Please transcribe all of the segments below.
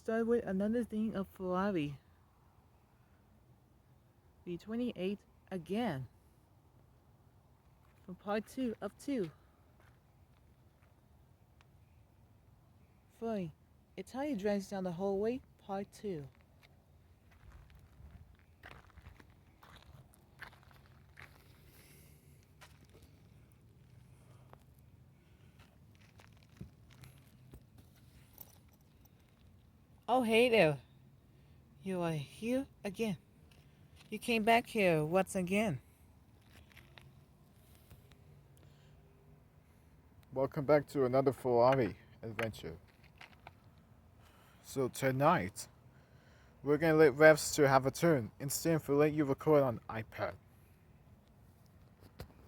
start with another thing of Ferrari. V28 again. From part 2 of 2. 3. Italia drives down the hallway, part 2. Oh, hey there. You are here again. You came back here once again. Welcome back to another Ferrari adventure. So tonight, we're gonna let Revs to have a turn instead for let you record on iPad.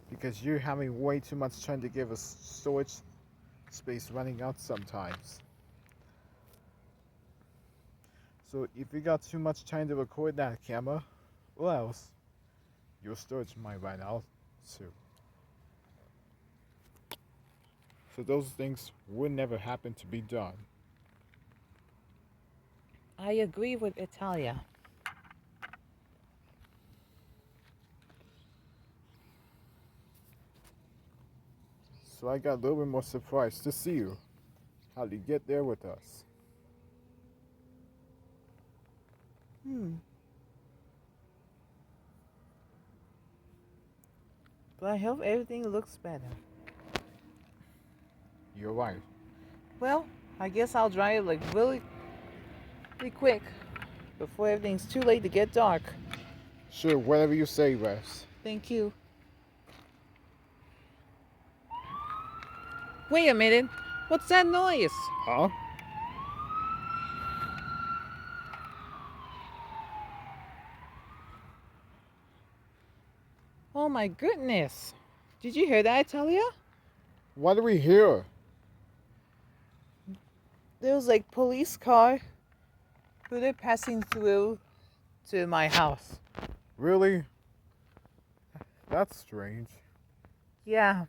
Because you're having way too much time to give us storage space running out sometimes. So if you got too much time to record that camera, or else your storage might run out too. So those things would never happen to be done. I agree with Italia. So I got a little bit more surprised to see you. How did you get there with us? But I hope everything looks better. You're right. Well, I guess I'll drive like really quick before everything's too late to get dark. Sure, whatever you say, Revs. Thank you. Wait a minute. What's that noise? Huh? Oh my goodness. Did you hear that, Italia? What do we hear? There was like police car who they're passing through to my house. Really? That's strange. Yeah.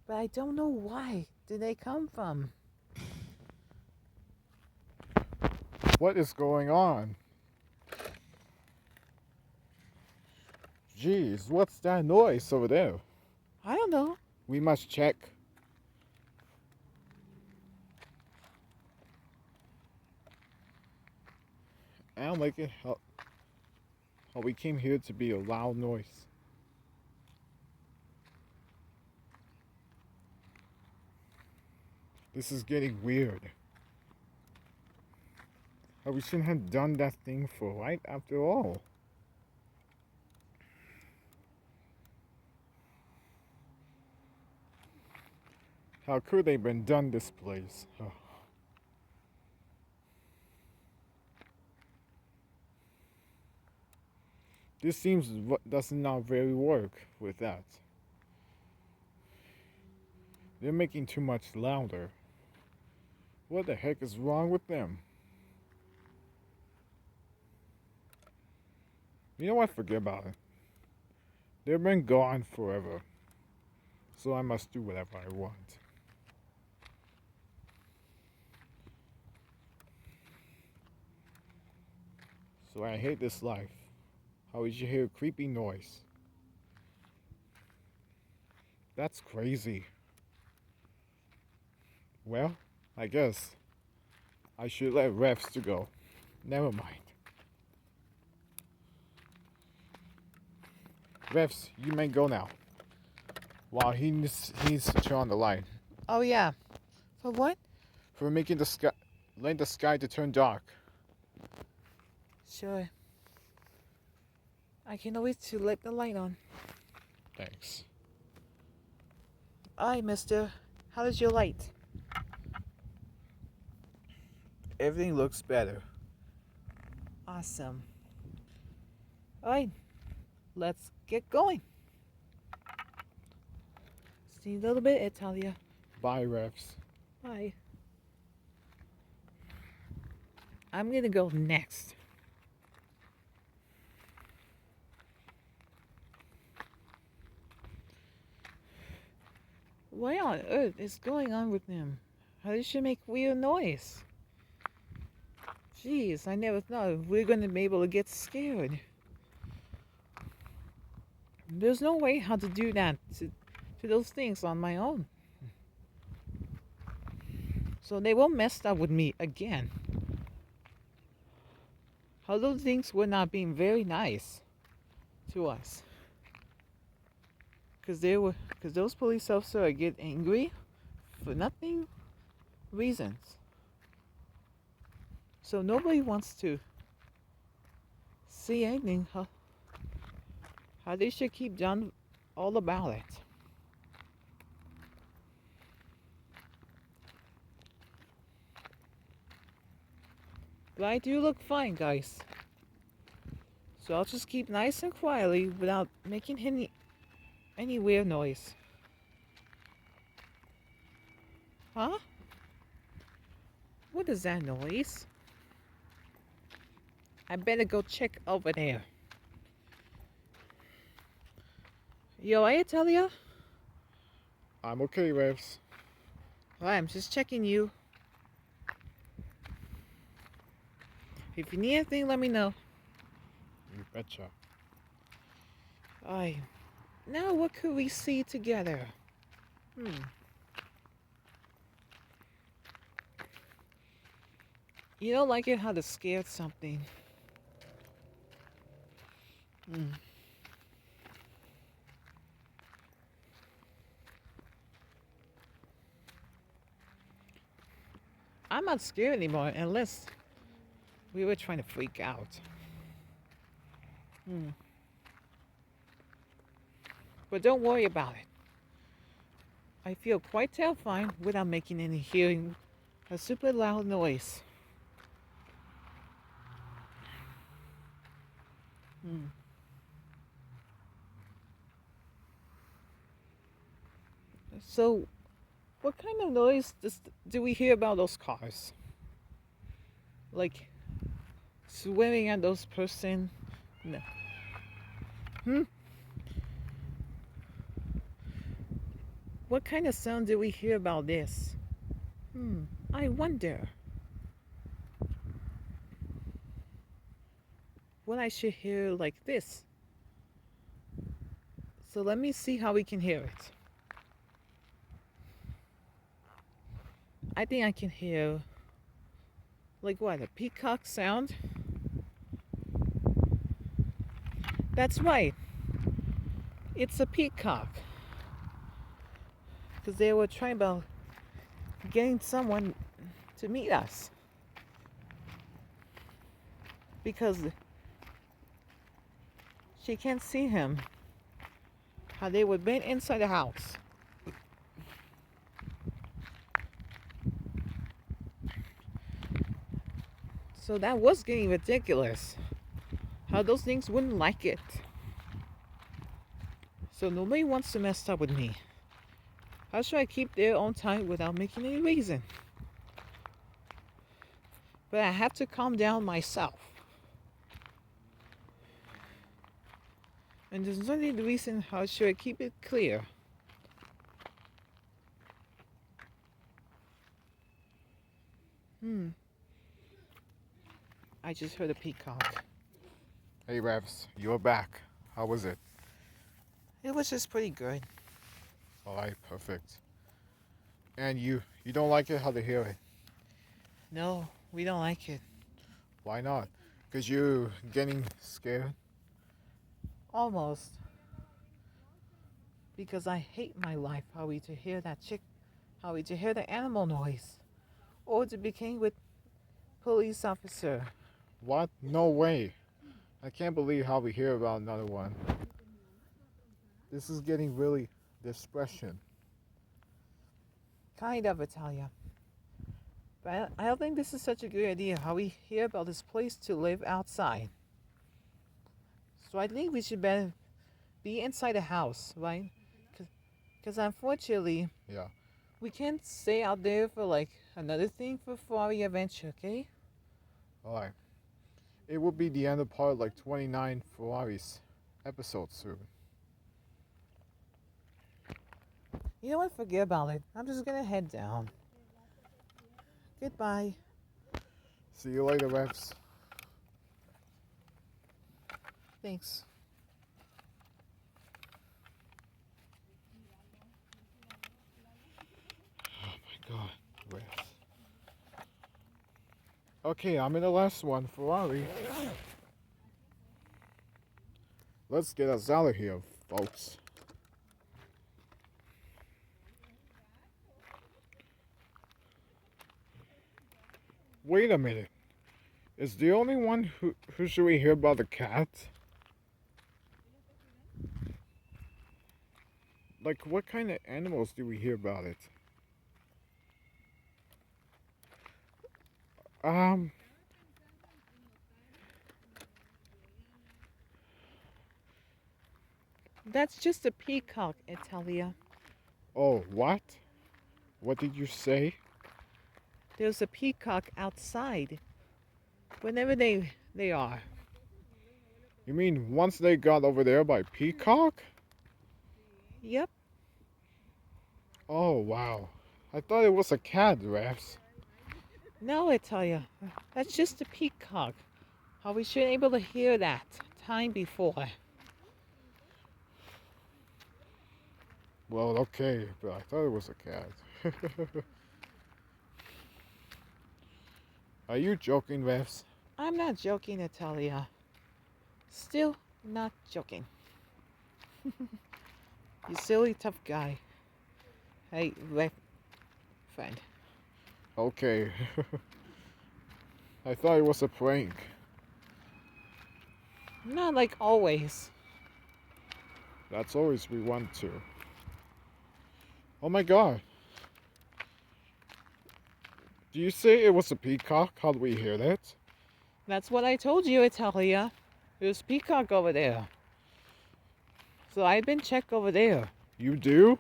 But I don't know why did they come from. What is going on? Jeez, what's that noise over there? I don't know. We must check. I don't like it how we came here to be a loud noise. This is getting weird. How we shouldn't have done that thing for right after all. How could they been done this place? Oh. This seems does not very work with that. They're making too much louder. What the heck is wrong with them? You know what? Forget about it. They've been gone forever. So I must do whatever I want. So I hate this life. How would you hear a creepy noise? That's crazy. Well, I guess I should let refs to go. Never mind. Refs, you may go now. While he needs to turn on the light. Oh yeah. For what? For making the sky, letting the sky to turn dark. Sure. I can always to let the light on. Thanks. Alright, mister. How does your light? Everything looks better. Awesome. Alright. Let's get going. See you a little bit, Italia. Bye, refs. Bye. I'm gonna go next. What on earth is going on with them? How does she make weird noise? Jeez, I never thought we're gonna be able to get scared. There's no way how to do that to those things on my own. So they won't mess up with me again. How those things were not being very nice to us. Cause those police officers get angry for nothing reasons. So nobody wants to see anything how they should keep down all about it. But I do look fine, guys. So I'll just keep nice and quietly without making any weird noise. Huh? What is that noise? I better go check over there. Yo, I tell ya? I'm okay, Revs. Alright, I'm just checking you. If you need anything, let me know. You betcha. Alright. Now what could we see together? You don't like it how they're scared something. I'm not scared anymore unless we were trying to freak out. But don't worry about it. I feel quite terrifying without making any hearing a super loud noise. So, what kind of noise do we hear about those cars? Like swearing at those person? No. What kind of sound do we hear about this? I wonder. What I should hear like this. So let me see how we can hear it. I think I can hear like what, a peacock sound? That's right. It's a peacock. Because they were trying about getting someone to meet us. Because she can't see him. How they would been inside the house. So that was getting ridiculous. How those things wouldn't like it. So nobody wants to mess up with me. How should I keep their own time without making any reason? But I have to calm down myself. And there's only the reason how should I keep it clear. I just heard a peacock. Hey, Revs, you're back. How was it? It was just pretty good. Alright, perfect. And you don't like it how they hear it? No, we don't like it. Why not? Because you're getting scared? Almost. Because I hate my life how we to hear that how we to hear the animal noise. Or to become with police officer. What? No way. I can't believe how we hear about another one. This is getting really depression. Kind of, Italia. But I don't think this is such a good idea how we hear about this place to live outside. So I think we should better be inside the house, right? Because unfortunately, Yeah. we can't stay out there for like another thing for Ferrari adventure, okay? Alright. It will be the end of part like 29 Ferrari's episode soon. You know what? Forget about it. I'm just gonna head down. Goodbye. See you later, Rex. Thanks. Oh my god, Rex. Okay, I'm in the last one, Ferrari. Let's get us out of here, folks. Wait a minute. Is the only one who should we hear about the cat? Like, what kind of animals do we hear about it? Um, That's just a peacock, Italia. oh, what? What did you say? There's a peacock outside. Whenever they are. You mean once they got over there by Peacock? Yep. Oh, wow. I thought it was a cat, Refs. No, Italia. That's just a peacock. How we should able to hear that time before. Well, okay, but I thought it was a cat. Are you joking, Refs? I'm not joking, Italia. Still not joking. You silly tough guy. Hey, friend. Okay. I thought it was a prank. Not like always. That's always we want to. Oh my god. Do you say it was a peacock? How do we hear that? That's what I told you, Italia. There's peacock over there. So I've been checked over there. You do?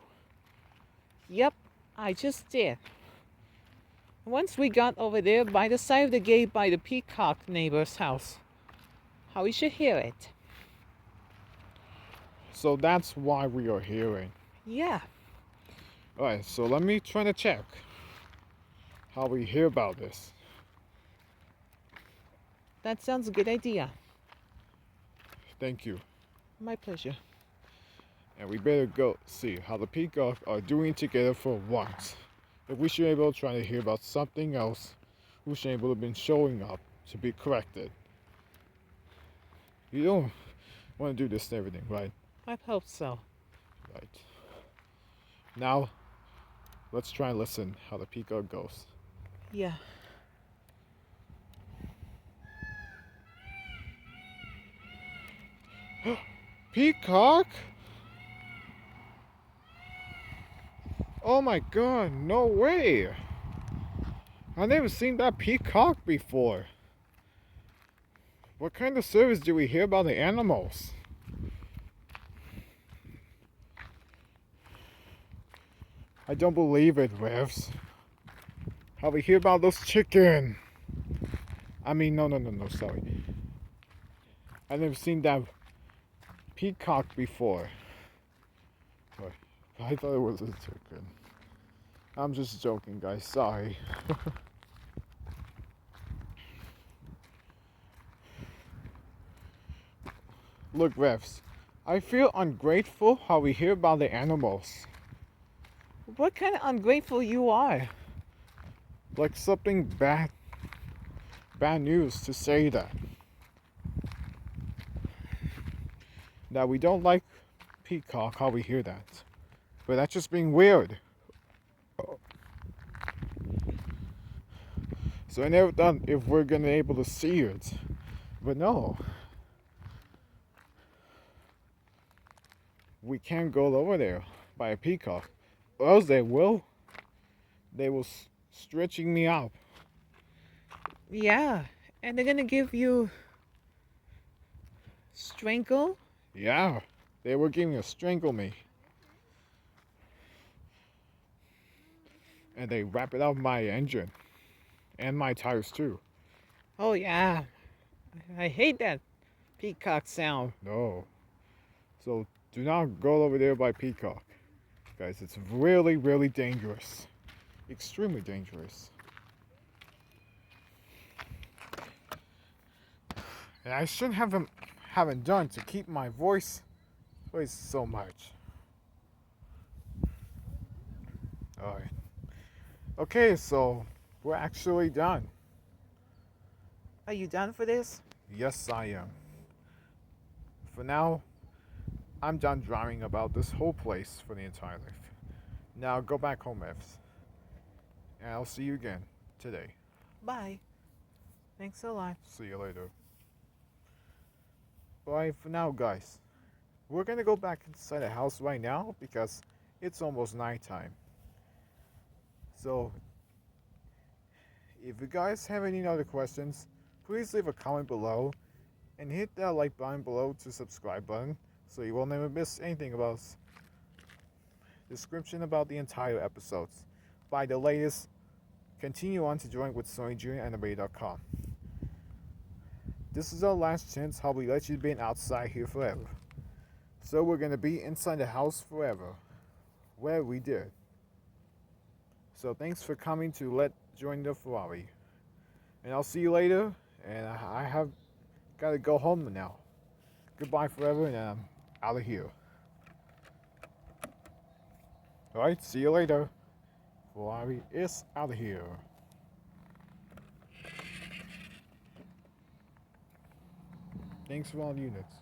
Yep, I just did. Once we got over there by the side of the gate by the peacock neighbor's house. How we should hear it. So that's why we are hearing. Yeah. Alright, so let me try to check how we hear about this. That sounds a good idea. Thank you. My pleasure. And we better go see how the peacocks are doing together for once. If we should be able to try to hear about something else, we should be able to have been showing up to be corrected. You don't want to do this and everything, right? I hope so. Right. Now, let's try and listen how the peacock goes. Yeah. Peacock? Oh my god, no way! I've never seen that peacock before. What kind of service do we hear about the animals? I don't believe it, Revs. How we hear about those chicken? I mean, no, sorry. I've never seen that peacock before. I thought it was a chicken. I'm just joking, guys. Sorry. Look, Refs. I feel ungrateful how we hear about the animals. What kind of ungrateful you are? Like something bad news to say that. That we don't like peacock, how we hear that. But that's just being weird. So I never thought if we're gonna be able to see it. But no. We can't go over there by a peacock. Or else they will stretching me out. Yeah. And they're gonna give you strangle? Yeah. They were giving a strangle me. And they wrap it up my engine. And my tires too. Oh yeah. I hate that peacock sound. No. So do not go over there by peacock. Guys, it's really, really dangerous. Extremely dangerous. And I shouldn't haven't done to keep my voice so much. Alright. Okay, so we're actually done. Are you done for this? Yes, I am. For now, I'm done driving about this whole place for the entire life. Now go back home, Fs. And I'll see you again today. Bye. Thanks a lot. See you later. Bye for now, guys. We're gonna go back inside the house right now because it's almost nighttime. So, if you guys have any other questions, please leave a comment below and hit that like button below to subscribe button so you will never miss anything about description about the entire episodes. By the latest, continue on to join with SONY Jr and Animated.com. This is our last chance how we let you be outside here forever. So we're gonna be inside the house forever. Where we did. So thanks for coming to join the Ferrari. And I'll see you later. And I have gotta go home now. Goodbye forever, and I'm out of here. Alright, see you later. Ferrari is out of here. Thanks for all the units.